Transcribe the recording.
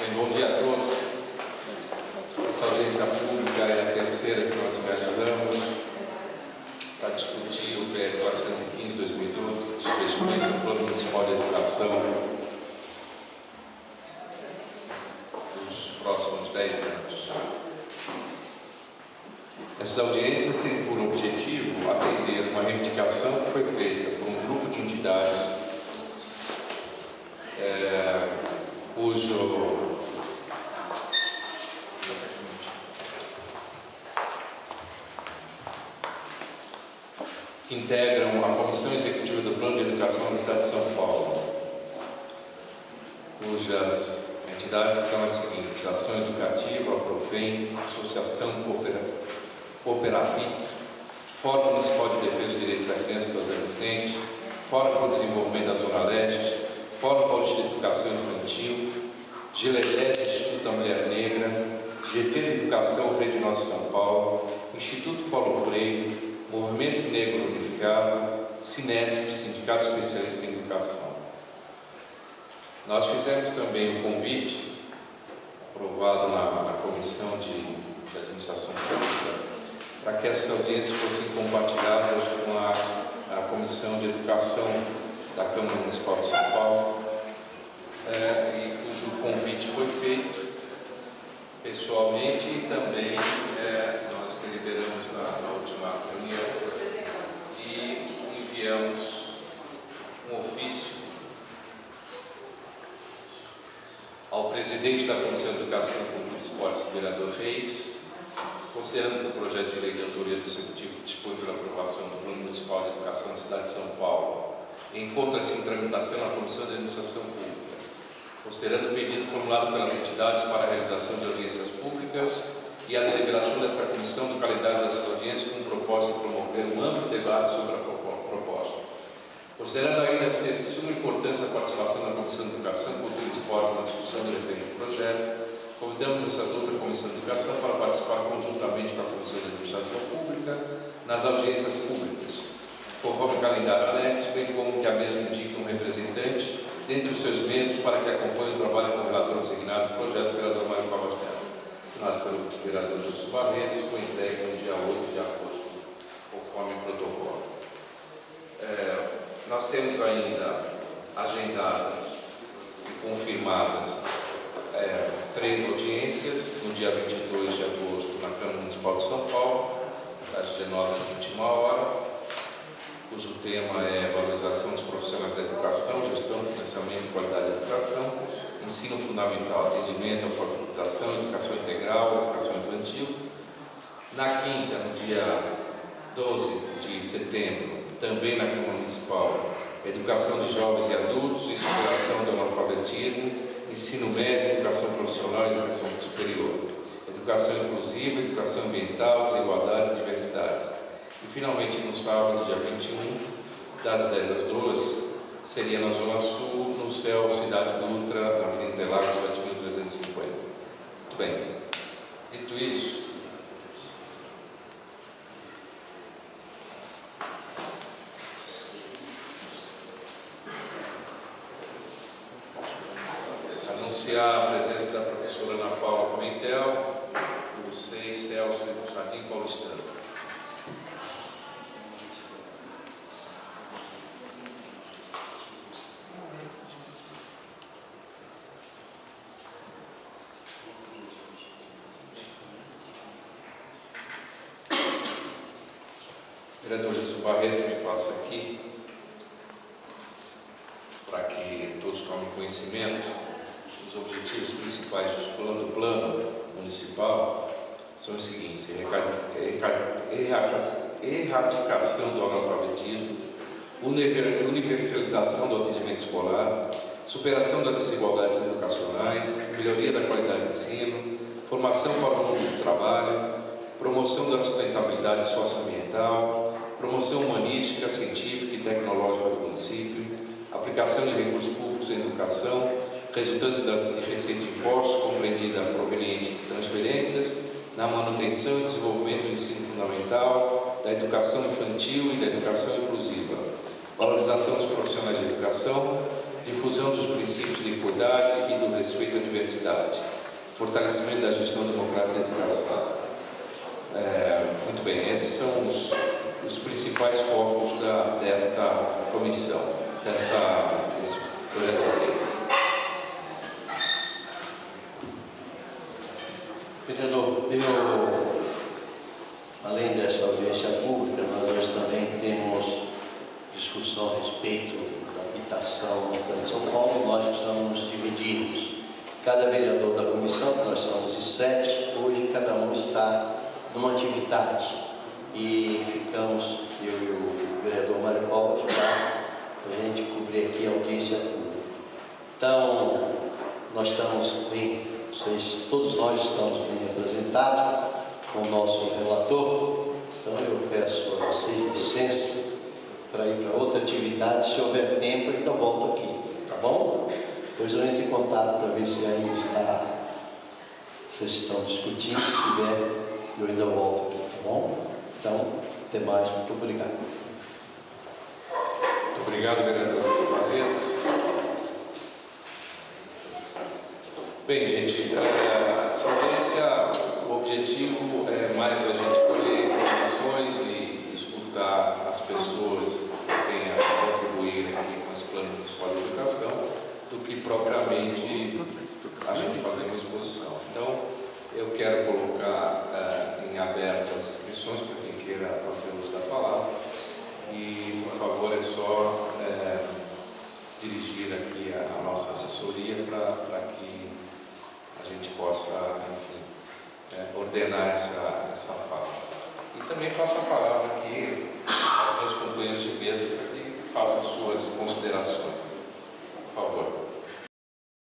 Bem, bom dia a todos. Essa audiência pública é a terceira que nós realizamos para discutir o PL 415/2012, que diz respeito ao Plano Municipal de Educação dos próximos 10 anos. Essas audiências têm por objetivo atender uma reivindicação que foi feita por um grupo de entidades cujo que integram a Comissão Executiva do Plano de Educação da cidade de São Paulo, cujas entidades são as seguintes: Ação Educativa, a Profem, Associação Cooperapit, Fórum Municipal de Defesa dos Direitos da Criança e do Adolescente, Fórum para o Desenvolvimento da Zona Leste, Fórum Paulista de Educação Infantil, GLEDES, Instituto da Mulher Negra, GT de Educação Rede Nossa São Paulo, Instituto Paulo Freire, Movimento Negro Unificado, Sinesp, Sindicato Especialista em Educação. Nós fizemos também um convite, aprovado na Comissão de Administração Pública, para que essas audiências fossem compartilhadas com a Comissão de Educação da Câmara Municipal de São Paulo, e cujo convite foi feito pessoalmente e também nós deliberamos na última reunião e enviamos um ofício ao presidente da Comissão de Educação, Cultura e Esportes, vereador Reis, considerando que o projeto de lei de autoria do Executivo dispõe pela aprovação do Plano Municipal de Educação da cidade de São Paulo, encontra-se em tramitação na Comissão de Administração Pública, considerando o pedido formulado pelas entidades para a realização de audiências públicas e a deliberação desta comissão do calendário dessas audiências com o propósito de promover um amplo debate sobre a proposta. Considerando ainda ser de suma importância a participação da Comissão de Educação, Cultura e Esporte na discussão do referente projeto, convidamos essa outra Comissão de Educação para participar conjuntamente com a Comissão de Administração Pública nas audiências públicas, conforme o calendário anexo, bem como que a mesma indique um representante dentre os seus membros para que acompanhe o trabalho com o relator assignado do projeto, o vereador Mário Cavastiano, assinado pelo vereador Júlio Barreto, foi entregue no dia 8 de agosto, conforme o protocolo. Nós temos ainda agendadas e confirmadas 3 audiências, no dia 22 de agosto, na Câmara Municipal de São Paulo, das 19 às 21h, cujo tema é valorização dos profissionais da educação, gestão, financiamento e qualidade da educação, ensino fundamental, atendimento, alfabetização, educação integral, educação infantil. Na quinta, no dia 12 de setembro, também na Câmara Municipal, educação de jovens e adultos e superação do analfabetismo, ensino médio, educação profissional e educação superior, educação inclusiva, educação ambiental, desigualdades e diversidades. E finalmente no sábado, dia 21, das 10 às 2, seria na Zona Sul, no céu Cidade Dutra, na Avenida Interlagos 7350. Muito bem. Dito isso, anunciar a presença da professora Ana Paula Pimentel, do SEI Celso Jardim Paulistano. O vereador Júlio Barreto me passa aqui para que todos tomem conhecimento. Os objetivos principais do plano municipal são os seguintes: erradicação do analfabetismo, universalização do atendimento escolar, superação das desigualdades educacionais, melhoria da qualidade de ensino, formação para o mundo do trabalho, promoção da sustentabilidade socioambiental, promoção humanística, científica e tecnológica do município, aplicação de recursos públicos em educação, resultantes de receita de impostos, compreendida proveniente de transferências, na manutenção e desenvolvimento do ensino fundamental, da educação infantil e da educação inclusiva, valorização dos profissionais de educação, difusão dos princípios de equidade e do respeito à diversidade, fortalecimento da gestão democrática da educação. Muito bem, esses são os principais focos desta comissão, desse projeto de lei. Vereador, além dessa audiência pública, nós hoje também temos discussão a respeito da habitação na cidade de São Paulo. Nós estamos divididos. Cada vereador da comissão, que nós somos de 7, hoje cada um está numa atividade. E ficamos, eu e o vereador Mário Paulo, para a gente cobrir aqui a audiência pública. Então, nós estamos bem, todos nós estamos bem representados com o nosso relator. Então, eu peço a vocês licença para ir para outra atividade, se houver tempo, eu volto aqui, tá bom? Depois eu entro em contato para ver se ainda vocês estão discutindo, se tiver, eu ainda volto aqui, tá bom? Então, até mais, muito obrigado. Muito obrigado, vereador Barreto. Bem, gente, essa audiência, o objetivo é mais a gente colher informações e escutar as pessoas que têm a contribuir aqui com esse plano municipal de educação, do que propriamente a gente fazer uma exposição. Então, eu quero colocar em aberto as inscrições para quem queira fazer uso da palavra e, por favor, é só dirigir aqui a nossa assessoria para que a gente possa, enfim, ordenar essa fala. E também passo a palavra aqui aos meus companheiros de mesa para que façam suas considerações. Por favor.